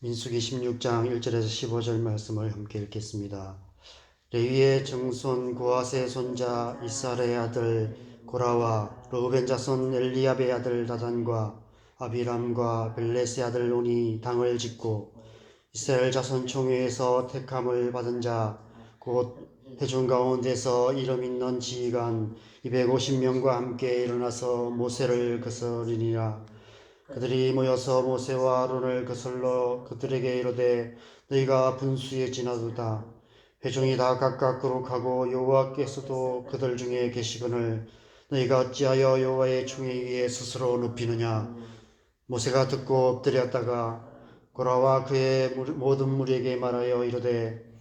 민수기 16장 1절에서 15절 말씀을 함께 읽겠습니다. 레위의 증손 고아세 손자 이스라엘의 아들 고라와 르우벤 자손 엘리압의 아들 다단과 아비람과 벨렛의 아들 온이 당을 짓고 이스라엘 자손 총회에서 택함을 받은 자 곧 회중 가운데서 이름 있는 지휘관 250명과 함께 일어나서 모세를 거스르니라. 그들이 모여서 모세와 아론을 거슬러 그들에게 이르되 너희가 분수에 지나도다. 회중이 다 각각 거룩하고 여호와께서도 그들 중에 계시거늘 너희가 어찌하여 여호와의 충에 위에 스스로 눕히느냐. 모세가 듣고 엎드렸다가 고라와 그의 모든 무리에게 말하여 이르되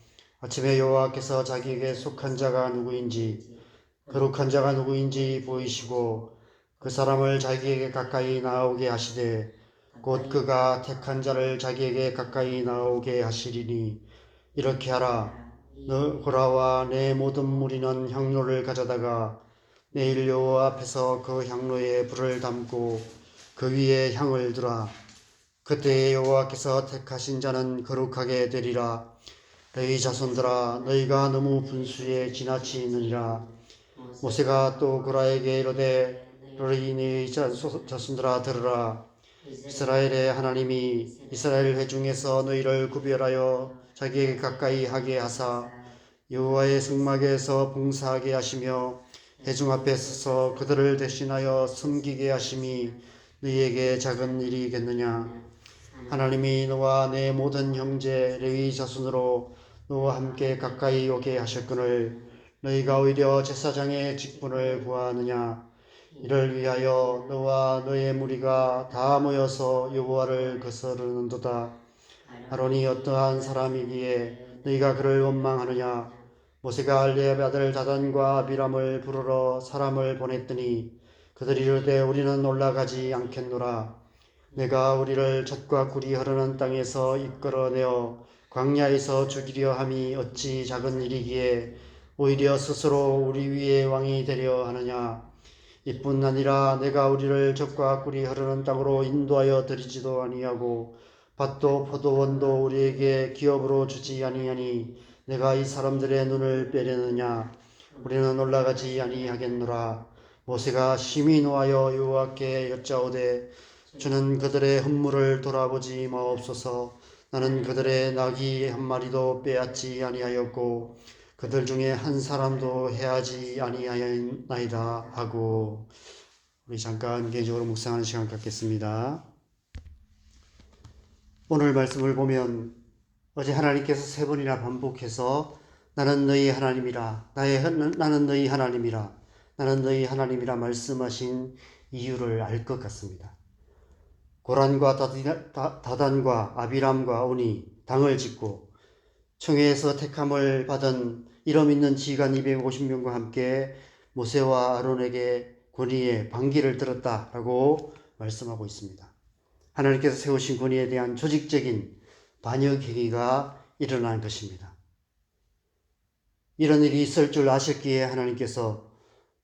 아침에 여호와께서 자기에게 속한 자가 누구인지 거룩한 자가 누구인지 보이시고 그 사람을 자기에게 가까이 나오게 하시되 곧 그가 택한 자를 자기에게 가까이 나오게 하시리니 이렇게 하라. 너 고라와 내 모든 무리는 향로를 가져다가 내일 여호와 앞에서 그 향로에 불을 담고 그 위에 향을 두라. 그때 여호와께서 택하신 자는 거룩하게 되리라. 너희 자손들아 너희가 너무 분수에 지나치느니라. 모세가 또 고라에게 이르되 너희 자손들아 들으라. 이스라엘의 하나님이 이스라엘 회중에서 너희를 구별하여 자기에게 가까이 하게 하사 여호와의 성막에서 봉사하게 하시며 회중 앞에 서서 그들을 대신하여 섬기게 하심이 너희에게 작은 일이겠느냐. 하나님이 너와 내 모든 형제 레위 자손으로 너와 함께 가까이 오게 하셨거늘 너희가 오히려 제사장의 직분을 구하느냐. 이를 위하여 너와 너의 무리가 다 모여서 여호와를 거스르는도다. 아론이 어떠한 사람이기에 너희가 그를 원망하느냐. 모세가 알리압의 아들 다단과 아비람을 부르러 사람을 보냈더니 그들이 이르되 우리는 올라가지 않겠노라. 내가 우리를 젖과 꿀이 흐르는 땅에서 이끌어내어 광야에서 죽이려 함이 어찌 작은 일이기에 오히려 스스로 우리 위에 왕이 되려 하느냐. 이뿐 아니라 내가 우리를 젖과 꿀이 흐르는 땅으로 인도하여 드리지도 아니하고 밭도 포도원도 우리에게 기업으로 주지 아니하니 내가 이 사람들의 눈을 빼려느냐. 우리는 올라가지 아니하겠노라. 모세가 심히 노하여 여호와께 여짜오되 주는 그들의 헌물을 돌아보지 마옵소서. 나는 그들의 나귀 한 마리도 빼앗지 아니하였고 그들 중에 한 사람도 해하지 아니하였나이다 하고. 우리 잠깐 개인적으로 묵상하는 시간 갖겠습니다. 오늘 말씀을 보면 어제 하나님께서 세 번이나 반복해서 나는 너희 하나님이라, 나는 너희 하나님이라, 나는 너희 하나님이라 말씀하신 이유를 알 것 같습니다. 고란과 다단과 아비람과 온이 당을 짓고 청회에서 택함을 받은 이름 있는 지휘관 250명과 함께 모세와 아론에게 권위의 반기를 들었다라고 말씀하고 있습니다. 하나님께서 세우신 권위에 대한 조직적인 반역 행위가 일어난 것입니다. 이런 일이 있을 줄 아셨기에 하나님께서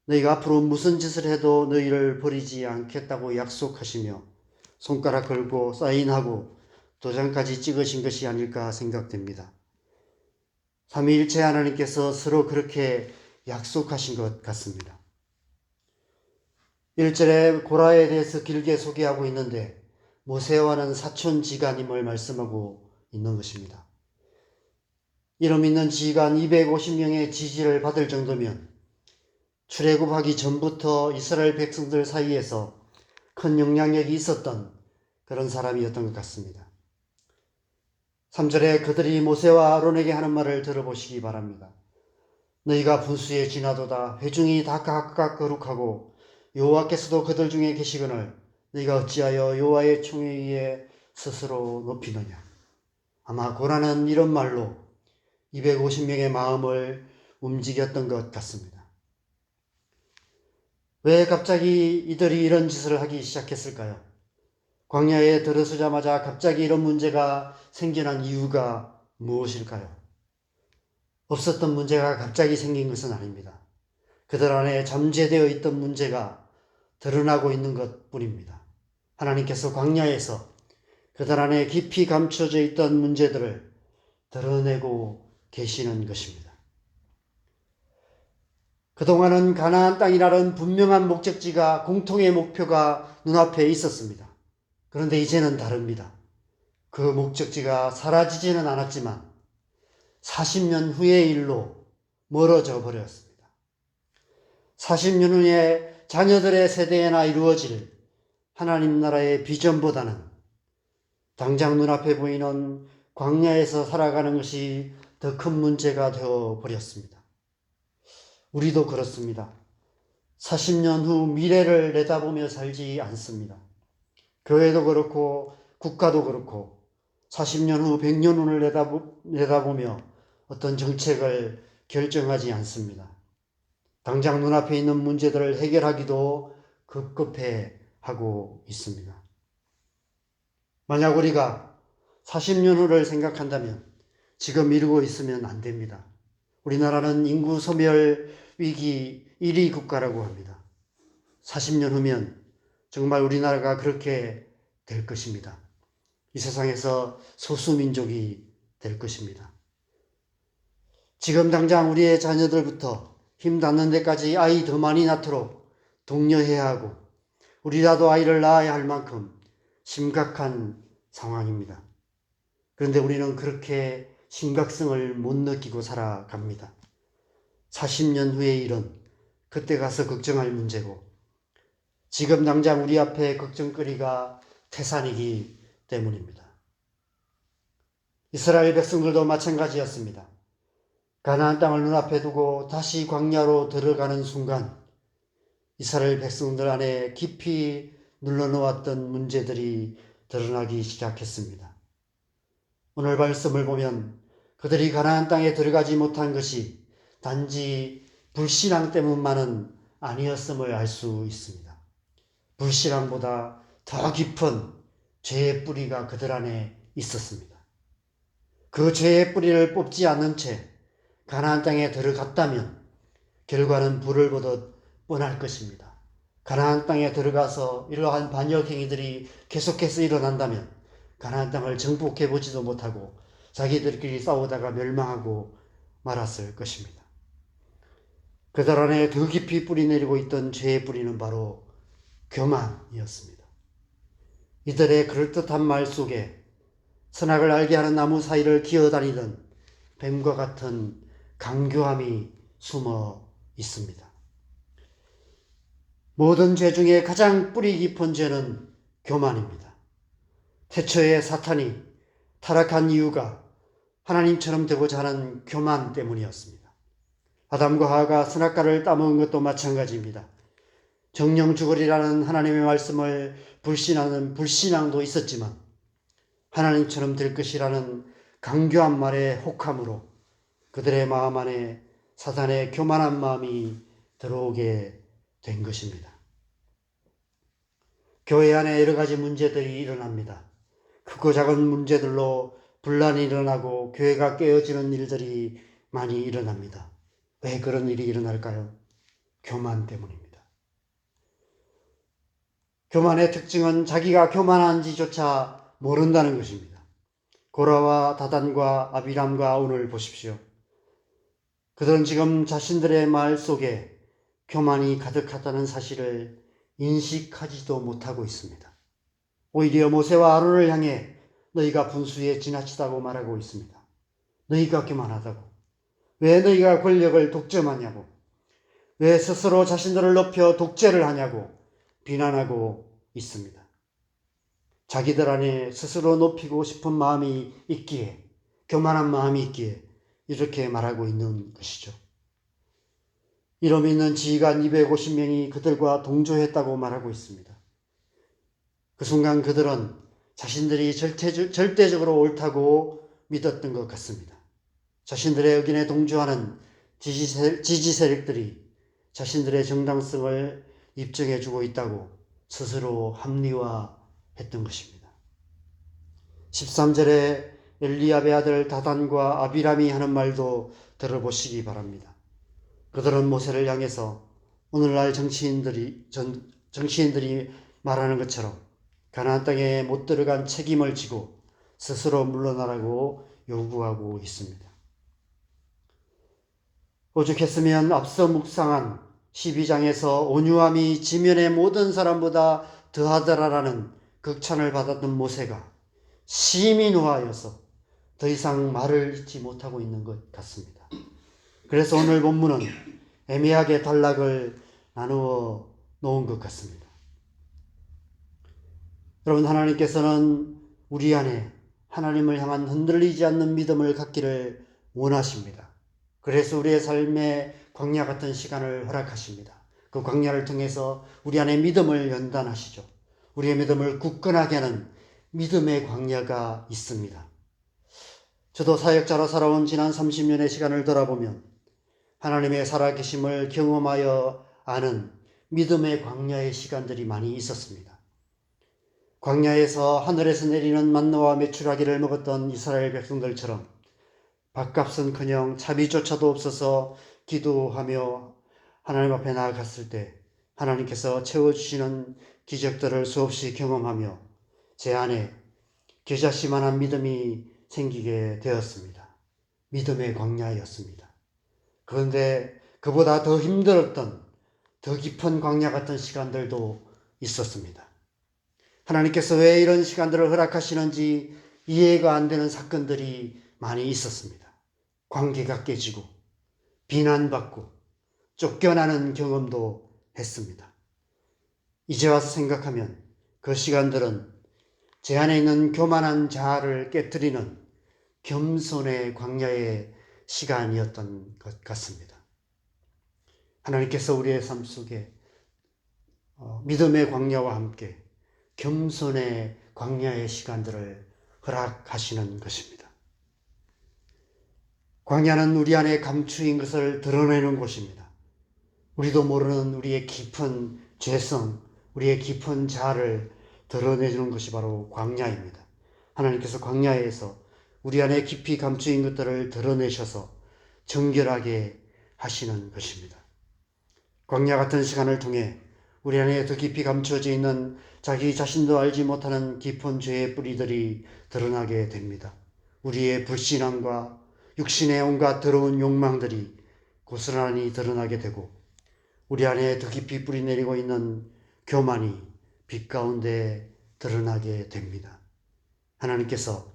너희가 앞으로 무슨 짓을 해도 너희를 버리지 않겠다고 약속하시며 손가락 걸고 사인하고 도장까지 찍으신 것이 아닐까 생각됩니다. 삼위일체 하나님께서 서로 그렇게 약속하신 것 같습니다. 1절에 고라에 대해서 길게 소개하고 있는데 모세와는 사촌지간임을 말씀하고 있는 것입니다. 이름 있는 지휘관 250명의 지지를 받을 정도면 출애굽하기 전부터 이스라엘 백성들 사이에서 큰 영향력이 있었던 그런 사람이었던 것 같습니다. 3절에 그들이 모세와 아론에게 하는 말을 들어보시기 바랍니다. 너희가 분수에 지나도다. 회중이 다 각각 거룩하고 여호와께서도 그들 중에 계시거늘 너희가 어찌하여 여호와의 총에 위에 스스로 높이느냐. 아마 고라는 이런 말로 250명의 마음을 움직였던 것 같습니다. 왜 갑자기 이들이 이런 짓을 하기 시작했을까요? 광야에 들어서자마자 갑자기 이런 문제가 생겨난 이유가 무엇일까요? 없었던 문제가 갑자기 생긴 것은 아닙니다. 그들 안에 잠재되어 있던 문제가 드러나고 있는 것 뿐입니다. 하나님께서 광야에서 그들 안에 깊이 감춰져 있던 문제들을 드러내고 계시는 것입니다. 그동안은 가나안 땅이라는 분명한 목적지가, 공통의 목표가 눈앞에 있었습니다. 그런데 이제는 다릅니다. 그 목적지가 사라지지는 않았지만 40년 후의 일로 멀어져 버렸습니다. 40년 후에 자녀들의 세대에나 이루어질 하나님 나라의 비전보다는 당장 눈앞에 보이는 광야에서 살아가는 것이 더 큰 문제가 되어 버렸습니다. 우리도 그렇습니다. 40년 후 미래를 내다보며 살지 않습니다. 교회도 그렇고 국가도 그렇고 40년 후 100년 후를 내다보며 어떤 정책을 결정하지 않습니다. 당장 눈앞에 있는 문제들을 해결하기도 급급해 하고 있습니다. 만약 우리가 40년 후를 생각한다면 지금 이루고 있으면 안 됩니다. 우리나라는 인구 소멸 위기 1위 국가라고 합니다. 40년 후면 정말 우리나라가 그렇게 될 것입니다. 이 세상에서 소수민족이 될 것입니다. 지금 당장 우리의 자녀들부터 힘 닿는 데까지 아이 더 많이 낳도록 독려해야 하고 우리라도 아이를 낳아야 할 만큼 심각한 상황입니다. 그런데 우리는 그렇게 심각성을 못 느끼고 살아갑니다. 40년 후의 일은 그때 가서 걱정할 문제고 지금 당장 우리 앞에 걱정거리가 태산이기 때문입니다. 이스라엘 백성들도 마찬가지였습니다. 가나안 땅을 눈앞에 두고 다시 광야로 들어가는 순간 이스라엘 백성들 안에 깊이 눌러놓았던 문제들이 드러나기 시작했습니다. 오늘 말씀을 보면 그들이 가나안 땅에 들어가지 못한 것이 단지 불신앙 때문만은 아니었음을 알 수 있습니다. 불신앙보다 더 깊은 죄의 뿌리가 그들 안에 있었습니다. 그 죄의 뿌리를 뽑지 않는 채 가나안 땅에 들어갔다면 결과는 불을 보듯 뻔할 것입니다. 가나안 땅에 들어가서 이러한 반역 행위들이 계속해서 일어난다면 가나안 땅을 정복해 보지도 못하고 자기들끼리 싸우다가 멸망하고 말았을 것입니다. 그들 안에 더 깊이 뿌리내리고 있던 죄의 뿌리는 바로 교만이었습니다. 이들의 그럴듯한 말 속에 선악을 알게 하는 나무 사이를 기어다니던 뱀과 같은 강교함이 숨어 있습니다. 모든 죄 중에 가장 뿌리 깊은 죄는 교만입니다. 태초에 사탄이 타락한 이유가 하나님처럼 되고자 하는 교만 때문이었습니다. 아담과 하와가 선악과를 따먹은 것도 마찬가지입니다. 정령 죽으리라는 하나님의 말씀을 불신하는 불신앙도 있었지만 하나님처럼 될 것이라는 강교한 말의 혹함으로 그들의 마음 안에 사탄의 교만한 마음이 들어오게 된 것입니다. 교회 안에 여러 가지 문제들이 일어납니다. 크고 작은 문제들로 분란이 일어나고 교회가 깨어지는 일들이 많이 일어납니다. 왜 그런 일이 일어날까요? 교만 때문입니다. 교만의 특징은 자기가 교만한지조차 모른다는 것입니다. 고라와 다단과 아비람과 오늘 보십시오. 그들은 지금 자신들의 말 속에 교만이 가득하다는 사실을 인식하지도 못하고 있습니다. 오히려 모세와 아론을 향해 너희가 분수에 지나치다고 말하고 있습니다. 너희가 교만하다고. 왜 너희가 권력을 독점하냐고. 왜 스스로 자신들을 높여 독재를 하냐고 비난하고 있습니다. 자기들 안에 스스로 높이고 싶은 마음이 있기에, 교만한 마음이 있기에 이렇게 말하고 있는 것이죠. 이름 있는 지휘관 250명이 그들과 동조했다고 말하고 있습니다. 그 순간 그들은 자신들이 절대적으로 옳다고 믿었던 것 같습니다. 자신들의 의견에 동조하는 지지 세력들이 자신들의 정당성을 입증해주고 있다고 스스로 합리화했던 것입니다. 13절에 엘리압의 아들 다단과 아비람이 하는 말도 들어보시기 바랍니다. 그들은 모세를 향해서 오늘날 정치인들이 말하는 것처럼 가나안 땅에 못 들어간 책임을 지고 스스로 물러나라고 요구하고 있습니다. 오죽했으면 앞서 묵상한 12장에서 온유함이 지면의 모든 사람보다 더하더라라는 극찬을 받았던 모세가 심히 노하여서 더 이상 말을 잇지 못하고 있는 것 같습니다. 그래서 오늘 본문은 애매하게 단락을 나누어 놓은 것 같습니다. 여러분, 하나님께서는 우리 안에 하나님을 향한 흔들리지 않는 믿음을 갖기를 원하십니다. 그래서 우리의 삶에 광야 같은 시간을 허락하십니다. 그 광야를 통해서 우리 안에 믿음을 연단하시죠. 우리의 믿음을 굳건하게 하는 믿음의 광야가 있습니다. 저도 사역자로 살아온 지난 30년의 시간을 돌아보면 하나님의 살아계심을 경험하여 아는 믿음의 광야의 시간들이 많이 있었습니다. 광야에서 하늘에서 내리는 만나와 메추라기를 먹었던 이스라엘 백성들처럼 밥값은커녕 차비조차도 없어서 기도하며 하나님 앞에 나아갔을 때 하나님께서 채워주시는 기적들을 수없이 경험하며 제 안에 겨자씨만한 믿음이 생기게 되었습니다. 믿음의 광야였습니다. 그런데 그보다 더 힘들었던 더 깊은 광야 같은 시간들도 있었습니다. 하나님께서 왜 이런 시간들을 허락하시는지 이해가 안 되는 사건들이 많이 있었습니다. 관계가 깨지고 비난받고 쫓겨나는 경험도 했습니다. 이제 와서 생각하면 그 시간들은 제 안에 있는 교만한 자아를 깨뜨리는 겸손의 광야의 시간이었던 것 같습니다. 하나님께서 우리의 삶 속에 믿음의 광야와 함께 겸손의 광야의 시간들을 허락하시는 것입니다. 광야는 우리 안에 감추인 것을 드러내는 곳입니다. 우리도 모르는 우리의 깊은 죄성, 우리의 깊은 자아를 드러내주는 것이 바로 광야입니다. 하나님께서 광야에서 우리 안에 깊이 감추인 것들을 드러내셔서 정결하게 하시는 것입니다. 광야 같은 시간을 통해 우리 안에 더 깊이 감춰져 있는 자기 자신도 알지 못하는 깊은 죄의 뿌리들이 드러나게 됩니다. 우리의 불신앙과 육신의 온갖 더러운 욕망들이 고스란히 드러나게 되고 우리 안에 더 깊이 뿌리내리고 있는 교만이 빛 가운데 드러나게 됩니다. 하나님께서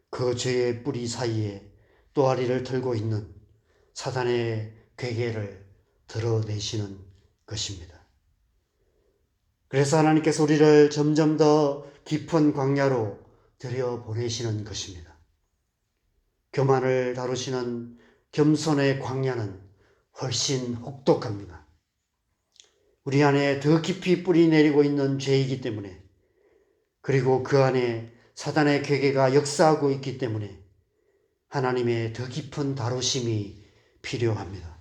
그 죄의 뿌리 사이에 또아리를 들고 있는 사단의 괴계를 드러내시는 것입니다. 그래서 하나님께서 우리를 점점 더 깊은 광야로 들여보내시는 것입니다. 교만을 다루시는 겸손의 광야는 훨씬 혹독합니다. 우리 안에 더 깊이 뿌리 내리고 있는 죄이기 때문에, 그리고 그 안에 사단의 괴계가 역사하고 있기 때문에 하나님의 더 깊은 다루심이 필요합니다.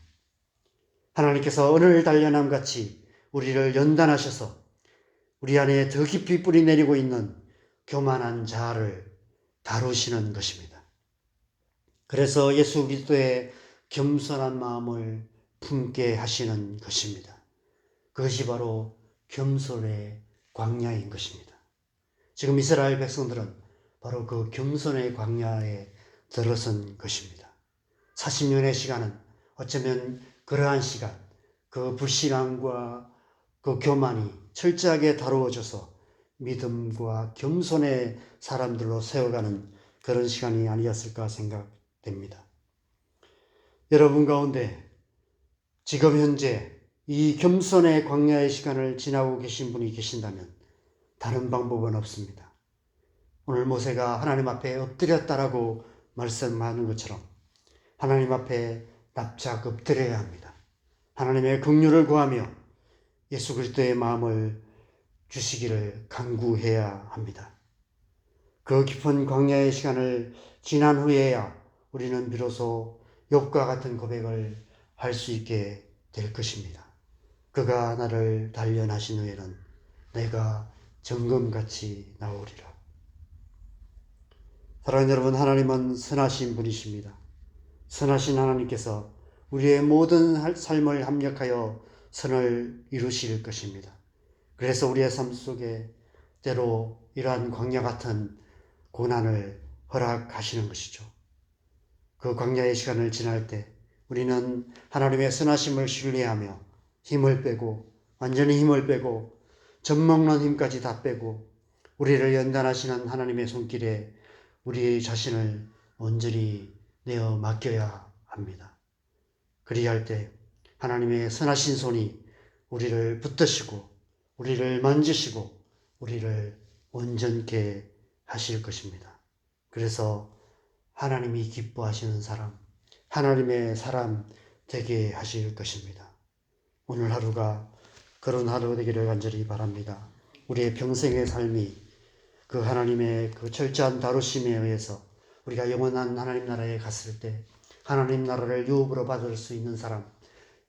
하나님께서 오늘 단련함 같이 우리를 연단하셔서 우리 안에 더 깊이 뿌리 내리고 있는 교만한 자아를 다루시는 것입니다. 그래서 예수 그리스도의 겸손한 마음을 품게 하시는 것입니다. 그것이 바로 겸손의 광야인 것입니다. 지금 이스라엘 백성들은 바로 그 겸손의 광야에 들어선 것입니다. 40년의 시간은 어쩌면 그러한 시간, 그 불신앙과 그 교만이 철저하게 다루어져서 믿음과 겸손의 사람들로 세워가는 그런 시간이 아니었을까 생각됩니다. 여러분 가운데 지금 현재 이 겸손의 광야의 시간을 지나고 계신 분이 계신다면 다른 방법은 없습니다. 오늘 모세가 하나님 앞에 엎드렸다라고 말씀하는 것처럼 하나님 앞에 납작 엎드려야 합니다. 하나님의 긍휼을 구하며 예수 그리스도의 마음을 주시기를 간구해야 합니다. 그 깊은 광야의 시간을 지난 후에야 우리는 비로소 욥과 같은 고백을 할 수 있게 될 것입니다. 그가 나를 단련하신 후에는 내가 정금같이 나오리라. 사랑하는 여러분, 하나님은 선하신 분이십니다. 선하신 하나님께서 우리의 모든 삶을 합력하여 선을 이루실 것입니다. 그래서 우리의 삶 속에 때로 이러한 광야 같은 고난을 허락하시는 것이죠. 그 광야의 시간을 지날 때 우리는 하나님의 선하심을 신뢰하며 힘을 빼고, 완전히 힘을 빼고, 젖먹는 힘까지 다 빼고 우리를 연단하시는 하나님의 손길에 우리 자신을 온전히 내어 맡겨야 합니다. 그리할 때 하나님의 선하신 손이 우리를 붙드시고 우리를 만지시고 우리를 온전케 하실 것입니다. 그래서 하나님이 기뻐하시는 사람, 하나님의 사람 되게 하실 것입니다. 오늘 하루가 그런 하루 되기를 간절히 바랍니다. 우리의 평생의 삶이 그 하나님의 그 철저한 다루심에 의해서 우리가 영원한 하나님 나라에 갔을 때 하나님 나라를 유업으로 받을 수 있는 사람,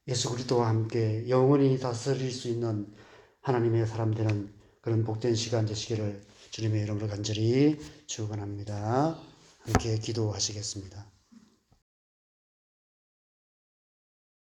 예수 그리스도와 함께 영원히 다스릴 수 있는 하나님의 사람 되는 그런 복된 시간 되시기를 주님의 이름으로 간절히 축원합니다. 함께 기도하시겠습니다.